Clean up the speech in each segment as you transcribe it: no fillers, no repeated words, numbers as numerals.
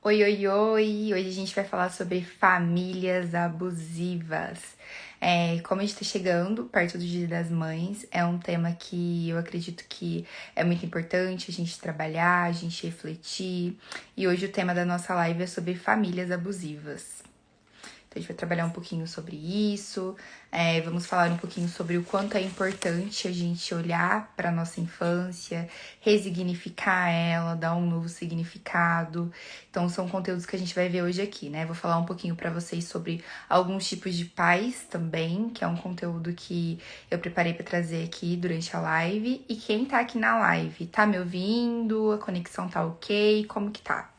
Oi, oi, oi! Hoje a gente vai falar sobre famílias abusivas. Como a gente tá chegando perto do Dia das Mães, é um tema que eu acredito que é muito importante a gente trabalhar, a gente refletir. E hoje o tema da nossa live é sobre famílias abusivas. Então, a gente vai trabalhar um pouquinho sobre isso, vamos falar um pouquinho sobre o quanto é importante a gente olhar para nossa infância, resignificar ela, dar um novo significado. Então, são conteúdos que a gente vai ver hoje aqui, né? Vou falar um pouquinho para vocês sobre alguns tipos de pais também, que é um conteúdo que eu preparei para trazer aqui durante a live. E quem tá aqui na live, tá me ouvindo? A conexão tá ok? Como que tá?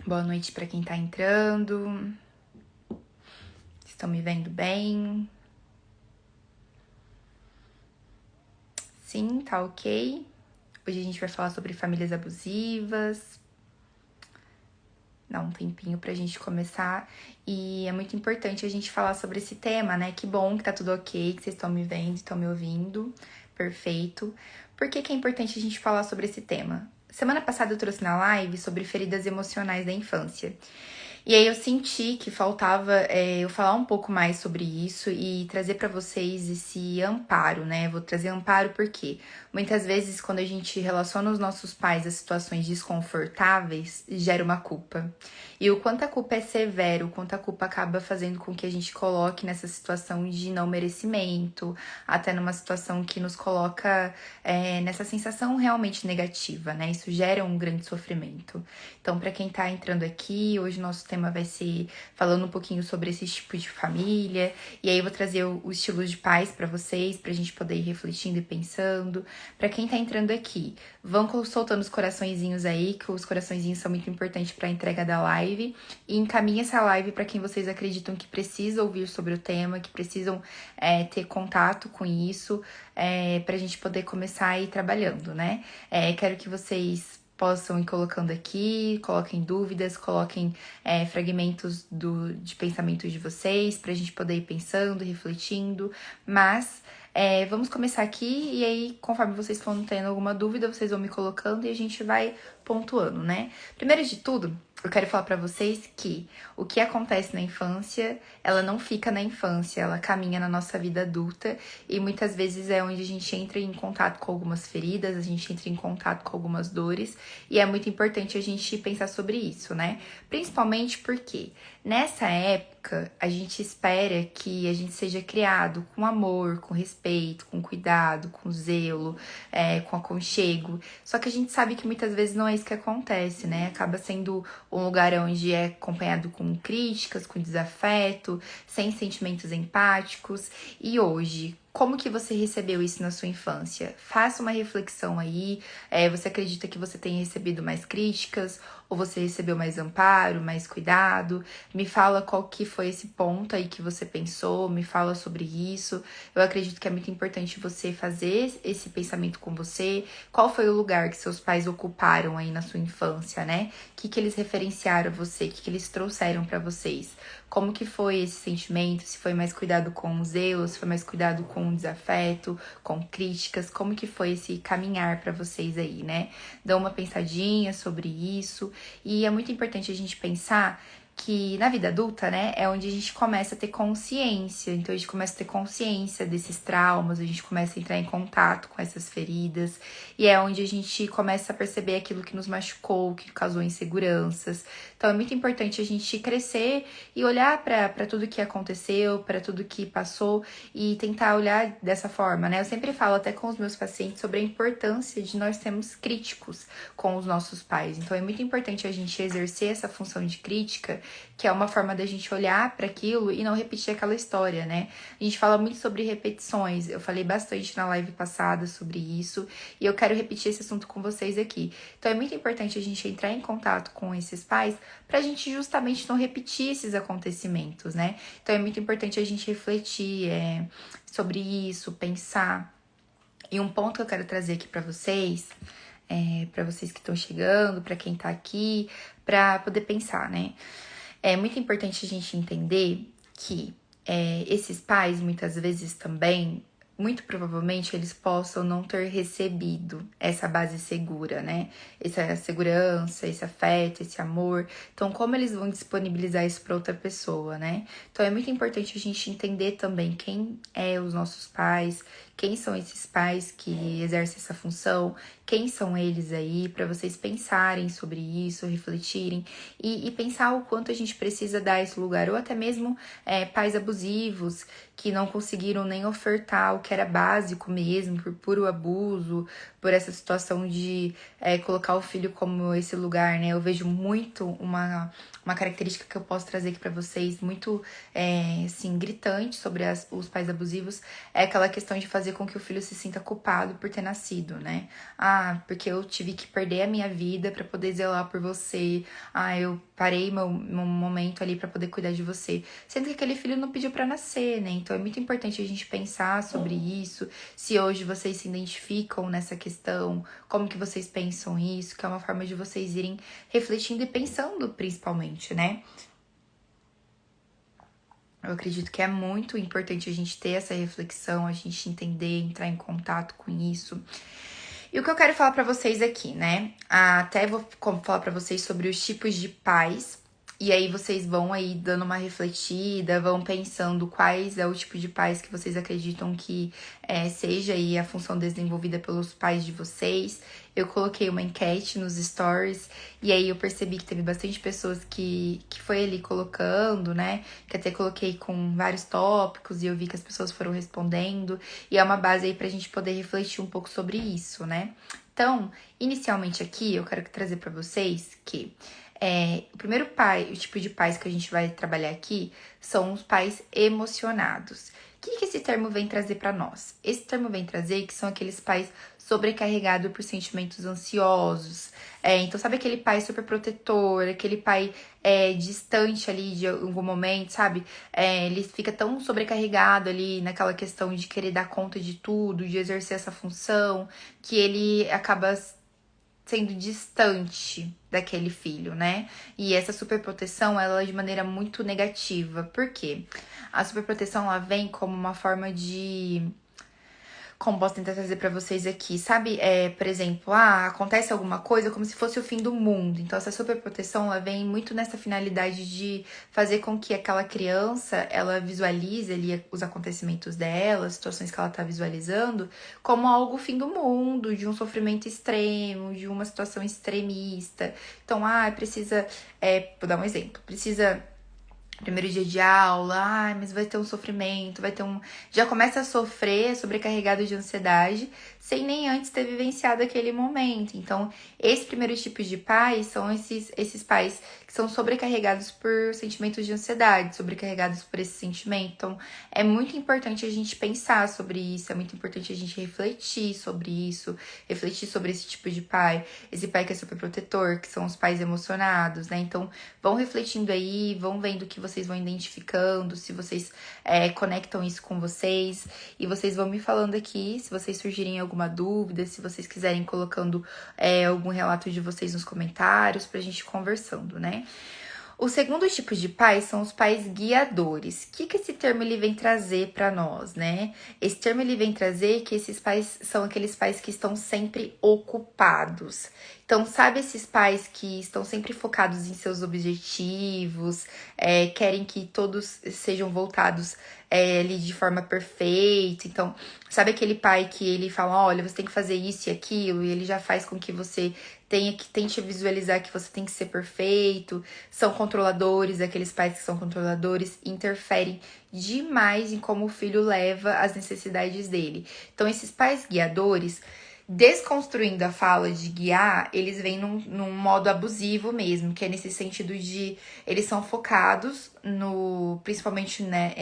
Boa noite para quem tá entrando. Estão me vendo bem? Sim, tá ok. Hoje a gente vai falar sobre famílias abusivas. Dá um tempinho pra gente começar. E é muito importante a gente falar sobre esse tema, né? Que bom que tá tudo ok, que vocês estão me vendo, estão me ouvindo. Perfeito. Por que é importante a gente falar sobre esse tema? Semana passada eu trouxe na live sobre feridas emocionais da infância. E aí eu senti que faltava eu falar um pouco mais sobre isso e trazer para vocês esse amparo, né? Vou trazer amparo porque muitas vezes quando a gente relaciona os nossos pais a situações desconfortáveis, gera uma culpa. E o quanto a culpa é severo, o quanto a culpa acaba fazendo com que a gente coloque nessa situação de não merecimento, até numa situação que nos coloca nessa sensação realmente negativa, né? Isso gera um grande sofrimento. Então, para quem tá entrando aqui, hoje o nosso tema vai ser falando um pouquinho sobre esse tipo de família. E aí eu vou trazer o estilo de pais para vocês, pra gente poder ir refletindo e pensando. Para quem tá entrando aqui, vão soltando os coraçõezinhos aí, que os coraçõezinhos são muito importantes para a entrega da live. E encaminhe essa live para quem vocês acreditam que precisa ouvir sobre o tema, que precisam ter contato com isso, pra gente poder começar a ir trabalhando, né? Quero que vocês possam ir colocando aqui, coloquem dúvidas, coloquem fragmentos de pensamentos de vocês, pra gente poder ir pensando, refletindo, mas vamos começar aqui e aí, conforme vocês forem tendo alguma dúvida, vocês vão me colocando e a gente vai pontuando, né? Primeiro de tudo, eu quero falar pra vocês que o que acontece na infância, ela não fica na infância, ela caminha na nossa vida adulta e muitas vezes é onde a gente entra em contato com algumas feridas, a gente entra em contato com algumas dores e é muito importante a gente pensar sobre isso, né? Principalmente porque nessa época a gente espera que a gente seja criado com amor, com respeito, com cuidado, com zelo, com aconchego. Só que a gente sabe que muitas vezes não é isso que acontece, né? Acaba sendo um lugar onde é acompanhado com críticas, com desafeto, sem sentimentos empáticos. E hoje, como que você recebeu isso na sua infância? Faça uma reflexão aí. Você acredita que você tem recebido mais críticas? Ou você recebeu mais amparo, mais cuidado? Me fala qual que foi esse ponto aí que você pensou, me fala sobre isso. Eu acredito que é muito importante você fazer esse pensamento com você. Qual foi o lugar que seus pais ocuparam aí na sua infância, né? O que eles referenciaram a você? O que eles trouxeram para vocês? Como que foi esse sentimento? Se foi mais cuidado com o zelo, se foi mais cuidado com o desafeto, com críticas? Como que foi esse caminhar para vocês aí, né? Dá uma pensadinha sobre isso. E é muito importante a gente pensar que na vida adulta, né, é onde a gente começa a ter consciência. Então a gente começa a ter consciência desses traumas, a gente começa a entrar em contato com essas feridas, e é onde a gente começa a perceber aquilo que nos machucou, que causou inseguranças. Então é muito importante a gente crescer e olhar para tudo que aconteceu, para tudo que passou e tentar olhar dessa forma, né? Eu sempre falo até com os meus pacientes sobre a importância de nós sermos críticos com os nossos pais. Então é muito importante a gente exercer essa função de crítica, que é uma forma da gente olhar para aquilo e não repetir aquela história, né? A gente fala muito sobre repetições, eu falei bastante na live passada sobre isso, e eu quero repetir esse assunto com vocês aqui. Então é muito importante a gente entrar em contato com esses pais pra gente justamente não repetir esses acontecimentos, né? Então é muito importante a gente refletir sobre isso, pensar. E um ponto que eu quero trazer aqui para vocês que estão chegando, para quem tá aqui, para poder pensar, né? É muito importante a gente entender que esses pais, muitas vezes também, muito provavelmente eles possam não ter recebido essa base segura, né? Essa segurança, esse afeto, esse amor. Então, como eles vão disponibilizar isso para outra pessoa, né? Então, é muito importante a gente entender também quem é os nossos pais, quem são esses pais que exercem essa função, quem são eles aí, para vocês pensarem sobre isso, refletirem e pensar o quanto a gente precisa dar esse lugar, ou até mesmo pais abusivos que não conseguiram nem ofertar o que era básico mesmo, por puro abuso, por essa situação de colocar o filho como esse lugar, né? Eu vejo muito uma característica que eu posso trazer aqui para vocês, muito assim, gritante sobre os pais abusivos, é aquela questão de fazer com que o filho se sinta culpado por ter nascido, né? Ah, porque eu tive que perder a minha vida para poder zelar por você. Ah, eu parei meu momento ali para poder cuidar de você. Sendo que aquele filho não pediu para nascer, né? Então é muito importante a gente pensar sobre isso. Se hoje vocês se identificam nessa questão, como que vocês pensam isso, que é uma forma de vocês irem refletindo e pensando principalmente, né? Eu acredito que é muito importante a gente ter essa reflexão, a gente entender, entrar em contato com isso. E o que eu quero falar pra vocês aqui, né? Até vou falar pra vocês sobre os tipos de pais. E aí vocês vão aí dando uma refletida, vão pensando quais é o tipo de pais que vocês acreditam que seja aí a função desenvolvida pelos pais de vocês. Eu coloquei uma enquete nos stories e aí eu percebi que teve bastante pessoas que foi ali colocando, né? Que até coloquei com vários tópicos e eu vi que as pessoas foram respondendo. E é uma base aí pra gente poder refletir um pouco sobre isso, né? Então, inicialmente aqui, eu quero trazer pra vocês que o primeiro pai, o tipo de pais que a gente vai trabalhar aqui são os pais emocionados. O que esse termo vem trazer para nós? Esse termo vem trazer que são aqueles pais sobrecarregados por sentimentos ansiosos. Então, sabe aquele pai super protetor, aquele pai distante ali de algum momento, sabe? Ele fica tão sobrecarregado ali naquela questão de querer dar conta de tudo, de exercer essa função, que ele acaba sendo distante daquele filho, né? E essa superproteção, ela é de maneira muito negativa. Por quê? A superproteção, ela vem como uma forma de... Como posso tentar trazer pra vocês aqui? Sabe, por exemplo, acontece alguma coisa como se fosse o fim do mundo. Então, essa superproteção, ela vem muito nessa finalidade de fazer com que aquela criança, ela visualize ali os acontecimentos dela, as situações que ela tá visualizando, como algo fim do mundo, de um sofrimento extremo, de uma situação extremista. Então, precisa, vou dar um exemplo, precisa... Primeiro dia de aula, mas vai ter um sofrimento, vai ter um... Já começa a sofrer, sobrecarregado de ansiedade, sem nem antes ter vivenciado aquele momento. Então, esse primeiro tipo de pais são esses pais que são sobrecarregados por sentimentos de ansiedade, sobrecarregados por esse sentimento. Então, é muito importante a gente pensar sobre isso, é muito importante a gente refletir sobre isso, refletir sobre esse tipo de pai. Esse pai que é super protetor, que são os pais emocionados, né? Então, vão refletindo aí, vão vendo o que vocês vão identificando, se vocês conectam isso com vocês. E vocês vão me falando aqui, se vocês surgirem alguma dúvida, se vocês quiserem colocando algum relato de vocês nos comentários, pra gente ir conversando, né? O segundo tipo de pais são os pais guiadores. O que esse termo ele vem trazer para nós, né? Esse termo ele vem trazer que esses pais são aqueles pais que estão sempre ocupados. Então, sabe esses pais que estão sempre focados em seus objetivos, querem que todos sejam voltados ali de forma perfeita. Então, sabe aquele pai que ele fala, olha, você tem que fazer isso e aquilo, e ele já faz com que você tente visualizar que você tem que ser perfeito. São controladores, aqueles pais que são controladores interferem demais em como o filho leva as necessidades dele. Então, esses pais guiadores, desconstruindo a fala de guiar, eles vêm num modo abusivo mesmo, que é nesse sentido de eles são focados principalmente, né,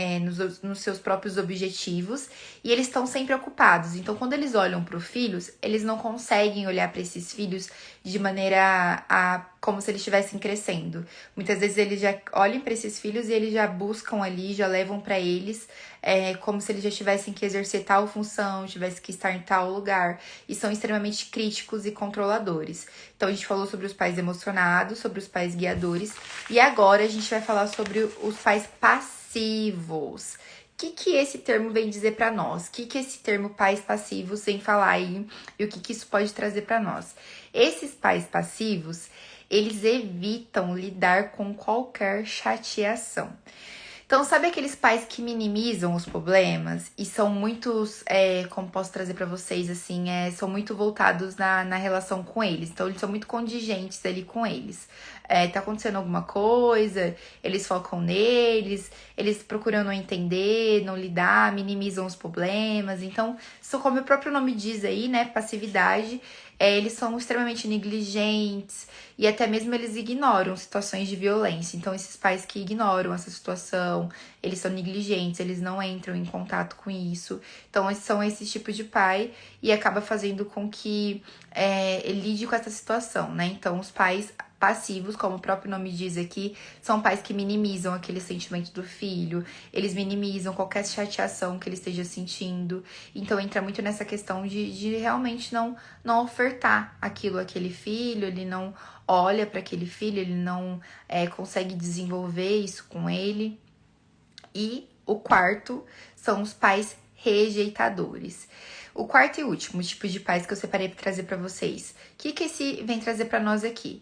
nos seus próprios objetivos, e eles estão sempre ocupados. Então, quando eles olham para os filhos, eles não conseguem olhar para esses filhos de maneira como se eles estivessem crescendo. Muitas vezes eles já olham para esses filhos e eles já buscam ali, já levam para eles como se eles já tivessem que exercer tal função, tivessem que estar em tal lugar. E são extremamente críticos e controladores. Então, a gente falou sobre os pais emocionados, sobre os pais guiadores. E agora a gente vai falar sobre os pais passivos. que esse termo vem dizer para nós? O que esse termo pais passivos vem falar aí e o que isso pode trazer para nós? Esses pais passivos, eles evitam lidar com qualquer chateação. Então, sabe aqueles pais que minimizam os problemas e são muitos, como posso trazer pra vocês, assim, são muito voltados na relação com eles. Então, eles são muito contingentes ali com eles. Tá acontecendo alguma coisa, eles focam neles, eles procuram não entender, não lidar, minimizam os problemas. Então, isso, como o próprio nome diz aí, né, passividade, eles são extremamente negligentes e até mesmo eles ignoram situações de violência. Então, esses pais que ignoram essa situação, eles são negligentes, eles não entram em contato com isso. Então, esses são esses tipos de pai e acaba fazendo com que ele lide com essa situação, né? Então, os pais passivos, como o próprio nome diz aqui, são pais que minimizam aquele sentimento do filho, eles minimizam qualquer chateação que ele esteja sentindo. Então, entra muito nessa questão de realmente não ofertar aquilo àquele filho, ele não olha para aquele filho, ele não consegue desenvolver isso com ele. E o quarto são os pais rejeitadores. O quarto e último tipo de pais que eu separei para trazer para vocês. O que esse vem trazer para nós aqui?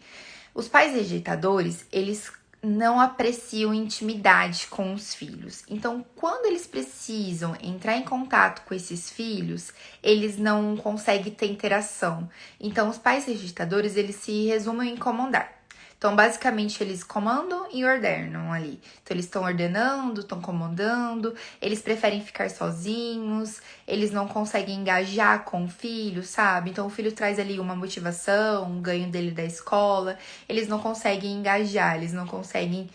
Os pais rejeitadores, eles não apreciam intimidade com os filhos. Então, quando eles precisam entrar em contato com esses filhos, eles não conseguem ter interação. Então, os pais rejeitadores, eles se resumem em comandar. Então, basicamente, eles comandam e ordenam ali. Então, eles estão ordenando, estão comandando, eles preferem ficar sozinhos, eles não conseguem engajar com o filho, sabe? Então, o filho traz ali uma motivação, um ganho dele da escola, eles não conseguem engajar, eles não conseguem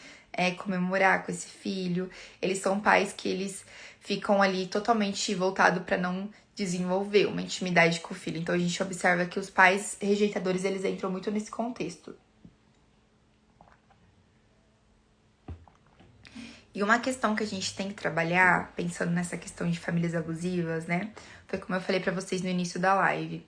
comemorar com esse filho. Eles são pais que eles ficam ali totalmente voltados para não desenvolver uma intimidade com o filho. Então, a gente observa que os pais rejeitadores, eles entram muito nesse contexto. E uma questão que a gente tem que trabalhar, pensando nessa questão de famílias abusivas, né? Foi como eu falei pra vocês no início da live.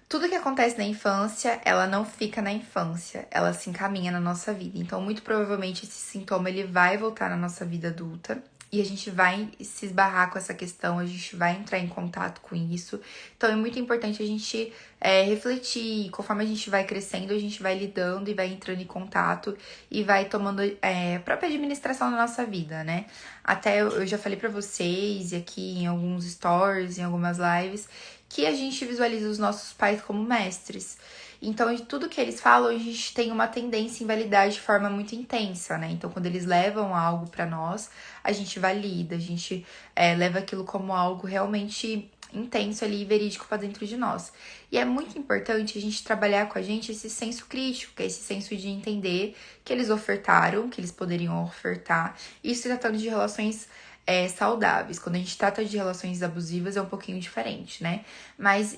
Tudo que acontece na infância, ela não fica na infância, ela se encaminha na nossa vida. Então, muito provavelmente, esse sintoma ele vai voltar na nossa vida adulta. E a gente vai se esbarrar com essa questão, a gente vai entrar em contato com isso. Então, é muito importante a gente refletir. Conforme a gente vai crescendo, a gente vai lidando e vai entrando em contato e vai tomando a própria administração da nossa vida, né? Até eu já falei pra vocês, e aqui em alguns stories, em algumas lives, que a gente visualiza os nossos pais como mestres. Então, de tudo que eles falam, a gente tem uma tendência em validar de forma muito intensa, né? Então, quando eles levam algo pra nós, a gente valida, a gente leva aquilo como algo realmente intenso ali e verídico pra dentro de nós. E é muito importante a gente trabalhar com a gente esse senso crítico, que é esse senso de entender que eles ofertaram, que eles poderiam ofertar. Isso tratando de relações saudáveis. Quando a gente trata de relações abusivas é um pouquinho diferente, né?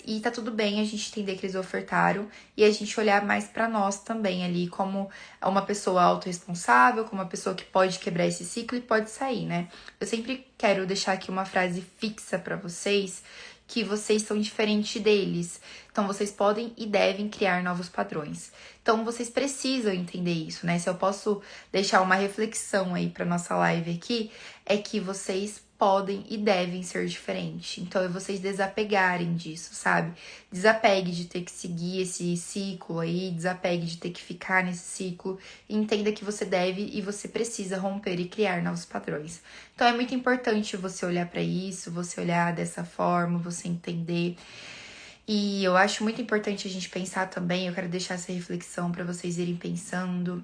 E tá tudo bem a gente entender que eles ofertaram e a gente olhar mais pra nós também ali como uma pessoa autorresponsável, como uma pessoa que pode quebrar esse ciclo e pode sair, né? Eu sempre quero deixar aqui uma frase fixa pra vocês, que vocês são diferentes deles. Então, vocês podem e devem criar novos padrões. Então, vocês precisam entender isso, né? Se eu posso deixar uma reflexão aí pra nossa live aqui, é que vocês podem e devem ser diferentes. Então, é vocês desapegarem disso, sabe? Desapegue de ter que seguir esse ciclo aí, desapegue de ter que ficar nesse ciclo. E entenda que você deve e você precisa romper e criar novos padrões. Então, é muito importante você olhar para isso, você olhar dessa forma, você entender. E eu acho muito importante a gente pensar também, eu quero deixar essa reflexão para vocês irem pensando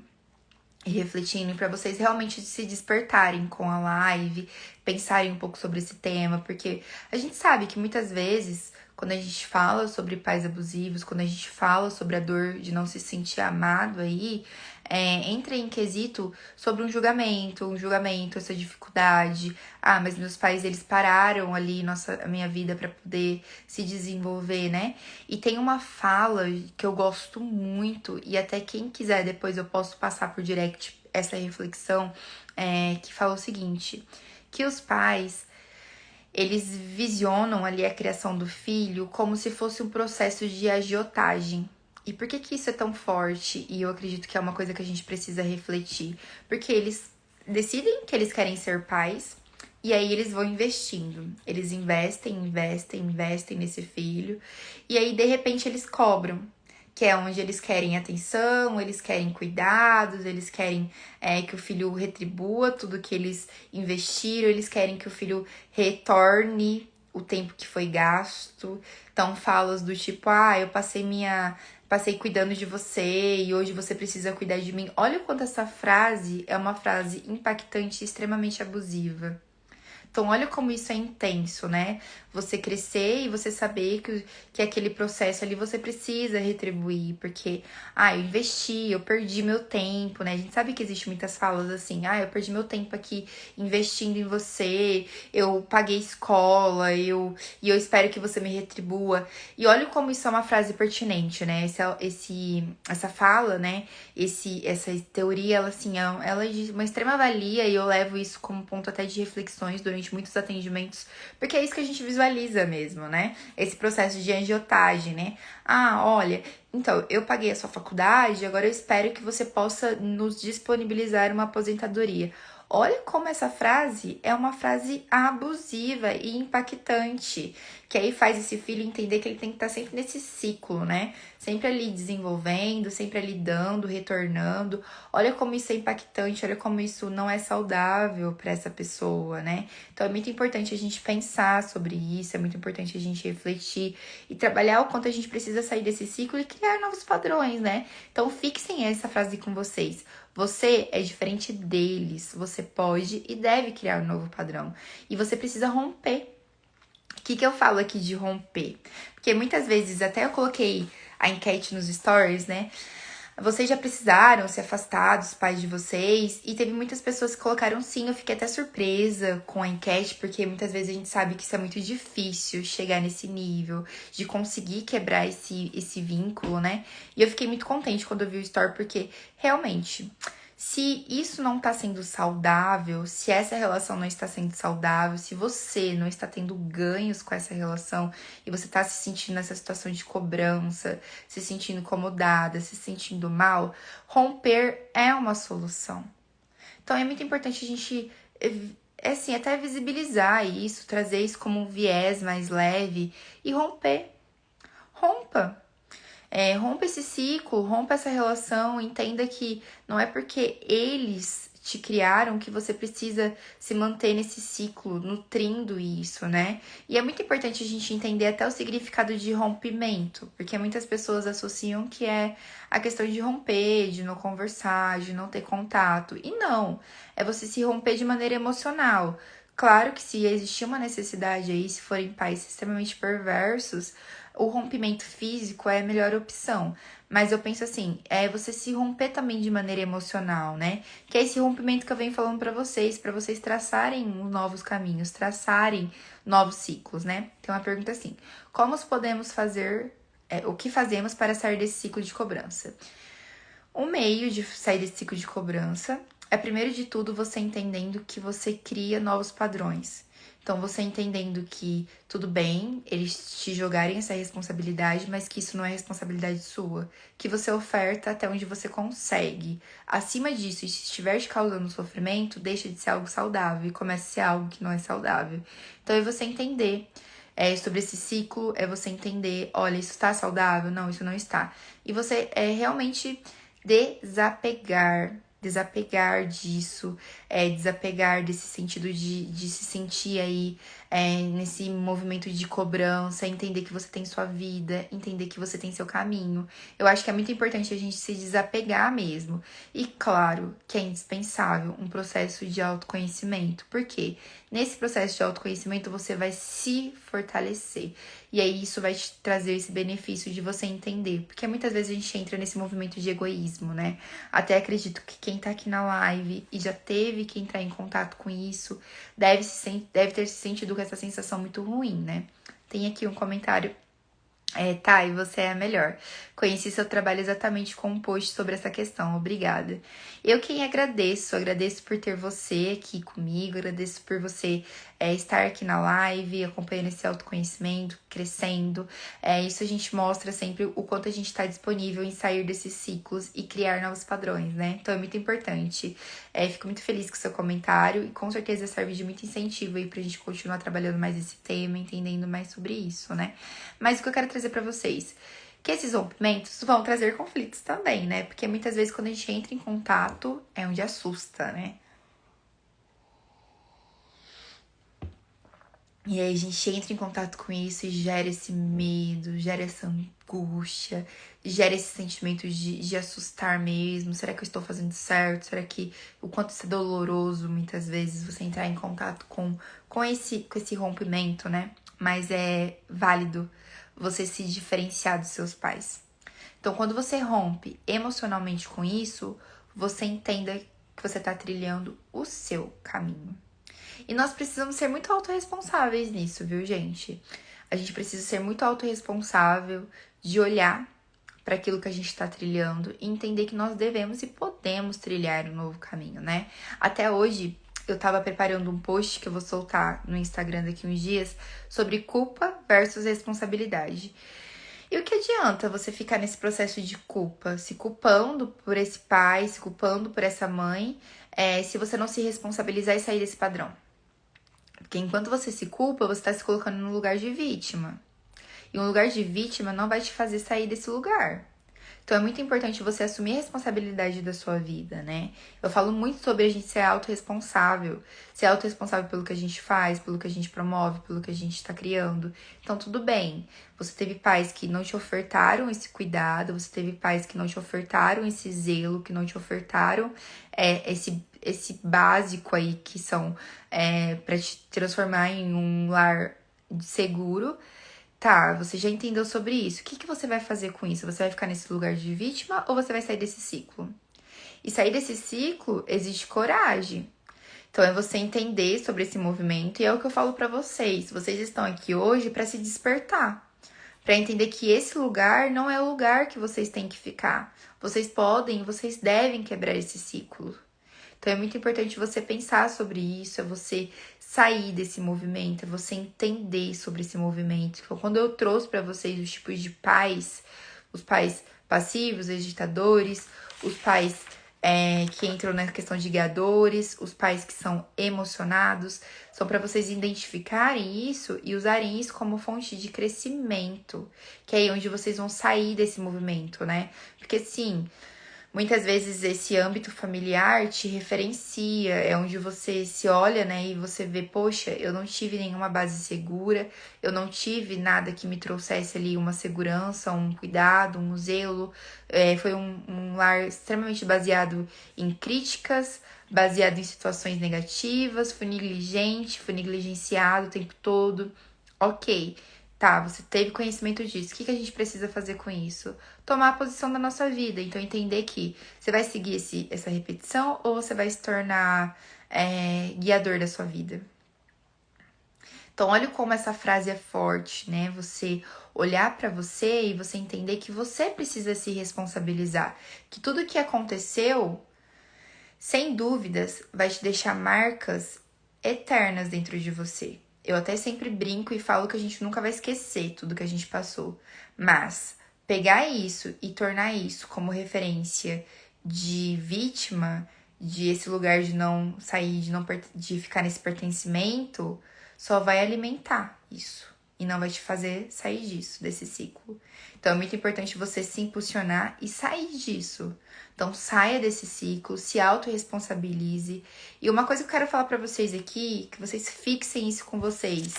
e refletindo, para vocês realmente se despertarem com a live, pensarem um pouco sobre esse tema, porque a gente sabe que muitas vezes, quando a gente fala sobre pais abusivos, quando a gente fala sobre a dor de não se sentir amado aí, entra em quesito sobre um julgamento, essa dificuldade. Ah, mas meus pais, eles pararam ali a minha vida para poder se desenvolver, né? E tem uma fala que eu gosto muito, e até quem quiser depois eu posso passar por direct essa reflexão, que fala o seguinte, que os pais, eles visionam ali a criação do filho como se fosse um processo de agiotagem. E por que isso é tão forte? E eu acredito que é uma coisa que a gente precisa refletir. Porque eles decidem que eles querem ser pais, E aí eles vão investindo. Eles investem nesse filho. E aí, de repente, eles cobram. Que é onde eles querem atenção, eles querem cuidados, eles querem que o filho retribua tudo que eles investiram, eles querem que o filho retorne o tempo que foi gasto. Então, falas do tipo, eu passei cuidando de você e hoje você precisa cuidar de mim. Olha o quanto essa frase é uma frase impactante e extremamente abusiva. Então, olha como isso é intenso, né? Você crescer e você saber que aquele processo ali você precisa retribuir, porque, eu investi, eu perdi meu tempo, né? A gente sabe que existe muitas falas assim, eu perdi meu tempo aqui investindo em você, eu paguei escola, e eu espero que você me retribua. E olha como isso é uma frase pertinente, né? Essa fala, né? Essa teoria, ela, assim, ela é de uma extrema valia e eu levo isso como ponto até de reflexões durante muitos atendimentos, porque é isso que a gente visualiza mesmo, né? Esse processo de agiotagem, né? Olha, então, eu paguei a sua faculdade, agora eu espero que você possa nos disponibilizar uma aposentadoria. Olha como essa frase é uma frase abusiva e impactante, que aí faz esse filho entender que ele tem que estar sempre nesse ciclo, né? Sempre ali desenvolvendo, sempre ali dando, retornando. Olha como isso é impactante, olha como isso não é saudável para essa pessoa, né? Então é muito importante a gente pensar sobre isso, é muito importante a gente refletir e trabalhar o quanto a gente precisa sair desse ciclo e criar novos padrões, né? Então fixem essa frase com vocês. Você é diferente deles, você pode e deve criar um novo padrão. E você precisa romper. O que eu falo aqui de romper? Porque muitas vezes, até eu coloquei a enquete nos stories, né? Vocês já precisaram se afastar dos pais de vocês? E teve muitas pessoas que colocaram sim. Eu fiquei até surpresa com a enquete, porque muitas vezes a gente sabe que isso é muito difícil, chegar nesse nível, de conseguir quebrar esse vínculo, né? E eu fiquei muito contente quando eu vi o story, porque realmente, se isso não tá sendo saudável, se essa relação não está sendo saudável, se você não está tendo ganhos com essa relação e você tá se sentindo nessa situação de cobrança, se sentindo incomodada, se sentindo mal, romper é uma solução. Então é muito importante a gente, assim, até visibilizar isso, trazer isso como um viés mais leve e romper. Rompa. Rompa esse ciclo, rompa essa relação, entenda que não é porque eles te criaram que você precisa se manter nesse ciclo, nutrindo isso, né? E é muito importante a gente entender até o significado de rompimento, porque muitas pessoas associam que é a questão de romper, de não conversar, de não ter contato. E não, é você se romper de maneira emocional. Claro que se existir uma necessidade aí, se forem pais extremamente perversos, o rompimento físico é a melhor opção. Mas eu penso assim, é você se romper também de maneira emocional, né? Que é esse rompimento que eu venho falando para vocês traçarem novos caminhos, traçarem novos ciclos, né? Tem uma pergunta assim: como podemos fazer, o que fazemos para sair desse ciclo de cobrança? O meio de sair desse ciclo de cobrança é, primeiro de tudo, você entendendo que você cria novos padrões. Então, você entendendo que tudo bem eles te jogarem essa responsabilidade, mas que isso não é responsabilidade sua. Que você oferta até onde você consegue. Acima disso, e se estiver te causando sofrimento, deixa de ser algo saudável e começa a ser algo que não é saudável. Então, é você entender sobre esse ciclo, é você entender, olha, isso está saudável? Não, isso não está. E você realmente desapegar disso, desapegar desse sentido de se sentir aí nesse movimento de cobrança, entender que você tem sua vida, entender que você tem seu caminho. Eu acho que é muito importante a gente se desapegar mesmo. E claro que é indispensável um processo de autoconhecimento. Por quê? Nesse processo de autoconhecimento você vai se fortalecer. E aí isso vai te trazer esse benefício de você entender. Porque muitas vezes a gente entra nesse movimento de egoísmo, né? Até acredito que quem tá aqui na live e já teve que entrar em contato com isso, deve ter se sentido com essa sensação muito ruim, né? Tem aqui um comentário. Thay, você é a melhor. Conheci seu trabalho exatamente com um post sobre essa questão. Obrigada. Eu quem agradeço por ter você aqui comigo, agradeço por você estar aqui na live, acompanhando esse autoconhecimento, crescendo. Isso a gente mostra sempre o quanto a gente tá disponível em sair desses ciclos e criar novos padrões, né? Então é muito importante. Fico muito feliz com o seu comentário e com certeza serve de muito incentivo aí pra gente continuar trabalhando mais esse tema, entendendo mais sobre isso, né? Mas o que eu quero trazer pra vocês, que esses rompimentos vão trazer conflitos também, né? Porque muitas vezes quando a gente entra em contato, é onde assusta, né? E aí a gente entra em contato com isso e gera esse medo, gera essa angústia, gera esse sentimento de assustar mesmo. Será que eu estou fazendo certo? Será que o quanto isso é doloroso muitas vezes você entrar em contato com esse rompimento, né? Mas é válido você se diferenciar dos seus pais. Então, quando você rompe emocionalmente com isso, você entenda que você está trilhando o seu caminho. E nós precisamos ser muito autorresponsáveis nisso, viu, gente? A gente precisa ser muito autorresponsável de olhar para aquilo que a gente está trilhando e entender que nós devemos e podemos trilhar um novo caminho, né? Até hoje, eu tava preparando um post que eu vou soltar no Instagram daqui uns dias sobre culpa versus responsabilidade. E o que adianta você ficar nesse processo de culpa, se culpando por esse pai, se culpando por essa mãe, se você não se responsabilizar e sair desse padrão? Porque enquanto você se culpa, você está se colocando no lugar de vítima. E um lugar de vítima não vai te fazer sair desse lugar. Então é muito importante você assumir a responsabilidade da sua vida, né? Eu falo muito sobre a gente ser autorresponsável. Ser autorresponsável pelo que a gente faz, pelo que a gente promove, pelo que a gente está criando. Então tudo bem. Você teve pais que não te ofertaram esse cuidado, você teve pais que não te ofertaram esse zelo, que não te ofertaram esse básico aí que são para te transformar em um lar seguro. Tá, você já entendeu sobre isso. O que você vai fazer com isso? Você vai ficar nesse lugar de vítima ou você vai sair desse ciclo? E sair desse ciclo exige coragem. Então é você entender sobre esse movimento e é o que eu falo pra vocês. Vocês estão aqui hoje pra se despertar, pra entender que esse lugar não é o lugar que vocês têm que ficar. Vocês podem, vocês devem quebrar esse ciclo. Então é muito importante você pensar sobre isso, é você sair desse movimento, é você entender sobre esse movimento. Então, quando eu trouxe para vocês os tipos de pais, os pais passivos, agitadores, os pais que entram na questão de guiadores, os pais que são emocionados, são para vocês identificarem isso e usarem isso como fonte de crescimento, que é aí onde vocês vão sair desse movimento, né? Porque sim, muitas vezes esse âmbito familiar te referencia, é onde você se olha, né, e você vê, poxa, eu não tive nenhuma base segura, eu não tive nada que me trouxesse ali uma segurança, um cuidado, um zelo, foi um lar extremamente baseado em críticas, baseado em situações negativas, fui negligente, fui negligenciado o tempo todo, ok. Tá, você teve conhecimento disso. O que a gente precisa fazer com isso? Tomar a posição da nossa vida. Então, entender que você vai seguir essa repetição ou você vai se tornar guiador da sua vida. Então, olha como essa frase é forte, né? Você olhar para você e você entender que você precisa se responsabilizar. Que tudo que aconteceu, sem dúvidas, vai te deixar marcas eternas dentro de você. Eu até sempre brinco e falo que a gente nunca vai esquecer tudo que a gente passou. Mas pegar isso e tornar isso como referência de vítima, de esse lugar de não sair, de ficar nesse pertencimento, só vai alimentar isso. E não vai te fazer sair disso, desse ciclo. Então é muito importante você se impulsionar e sair disso. Então saia desse ciclo, se autorresponsabilize. E uma coisa que eu quero falar pra vocês aqui, que vocês fixem isso com vocês.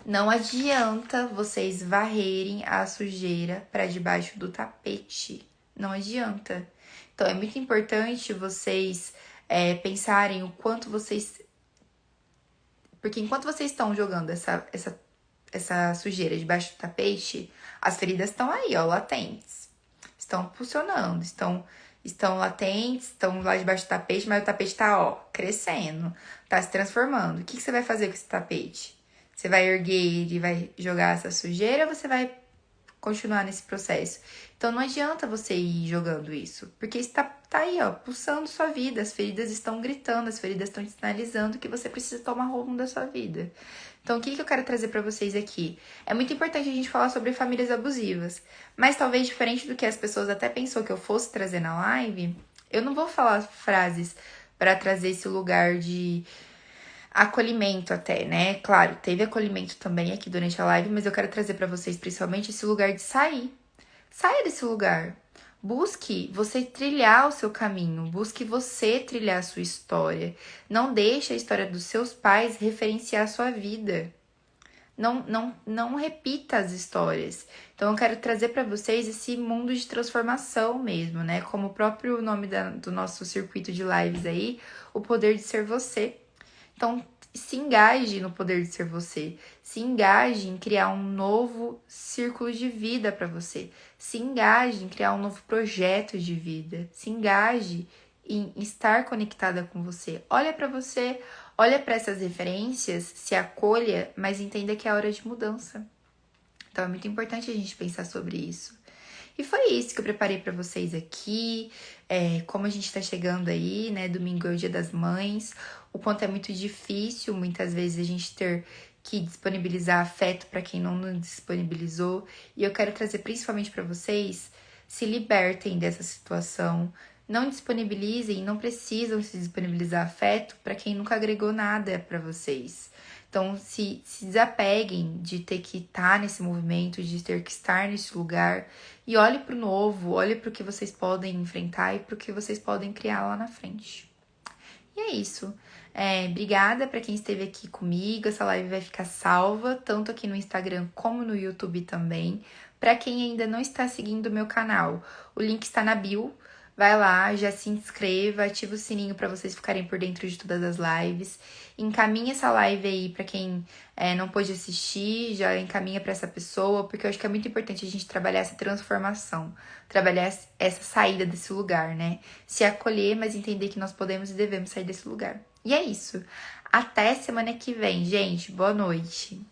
Não adianta vocês varrerem a sujeira para debaixo do tapete. Não adianta. Então é muito importante vocês pensarem o quanto vocês... Porque enquanto vocês estão jogando essa sujeira debaixo do tapete, as feridas estão aí, ó, latentes. Estão pulsionando, estão latentes, estão lá debaixo do tapete, mas o tapete tá, ó, crescendo, tá se transformando. O que você vai fazer com esse tapete? Você vai erguer ele e vai jogar essa sujeira ou você vai continuar nesse processo? Então não adianta você ir jogando isso, porque está tá aí, ó, pulsando sua vida. As feridas estão gritando, as feridas estão te sinalizando que você precisa tomar rumo da sua vida. Então, o que eu quero trazer pra vocês aqui? É muito importante a gente falar sobre famílias abusivas, mas talvez diferente do que as pessoas até pensou que eu fosse trazer na live, eu não vou falar frases pra trazer esse lugar de acolhimento até, né? Claro, teve acolhimento também aqui durante a live, mas eu quero trazer pra vocês principalmente esse lugar de sair. Saia desse lugar. Busque você trilhar o seu caminho, busque você trilhar a sua história. Não deixe a história dos seus pais referenciar a sua vida. Não repita as histórias. Então eu quero trazer para vocês esse mundo de transformação mesmo, né? Como o próprio nome do nosso circuito de lives aí, o poder de ser você. Então, se engaje no poder de ser você. Se engaje em criar um novo círculo de vida para você. Se engaje em criar um novo projeto de vida. Se engaje em estar conectada com você. Olha para você, olha para essas referências, se acolha, mas entenda que é hora de mudança. Então, é muito importante a gente pensar sobre isso. E foi isso que eu preparei para vocês aqui. Como a gente tá chegando aí, né? Domingo é o Dia das Mães. O quanto é muito difícil, muitas vezes, a gente ter que disponibilizar afeto para quem não disponibilizou. E eu quero trazer principalmente para vocês, se libertem dessa situação. Não disponibilizem, não precisam se disponibilizar afeto para quem nunca agregou nada para vocês. Então, se desapeguem de ter que estar nesse movimento, de ter que estar nesse lugar. E olhe para o novo, olhe para o que vocês podem enfrentar e para o que vocês podem criar lá na frente. E é isso. Obrigada para quem esteve aqui comigo. Essa live vai ficar salva, tanto aqui no Instagram como no YouTube também. Para quem ainda não está seguindo o meu canal, o link está na bio. Vai lá, já se inscreva, ativa o sininho para vocês ficarem por dentro de todas as lives. Encaminha essa live aí para quem não pôde assistir, já encaminha para essa pessoa, porque eu acho que é muito importante a gente trabalhar essa transformação, trabalhar essa saída desse lugar, né? Se acolher, mas entender que nós podemos e devemos sair desse lugar. E é isso. Até semana que vem, gente. Boa noite.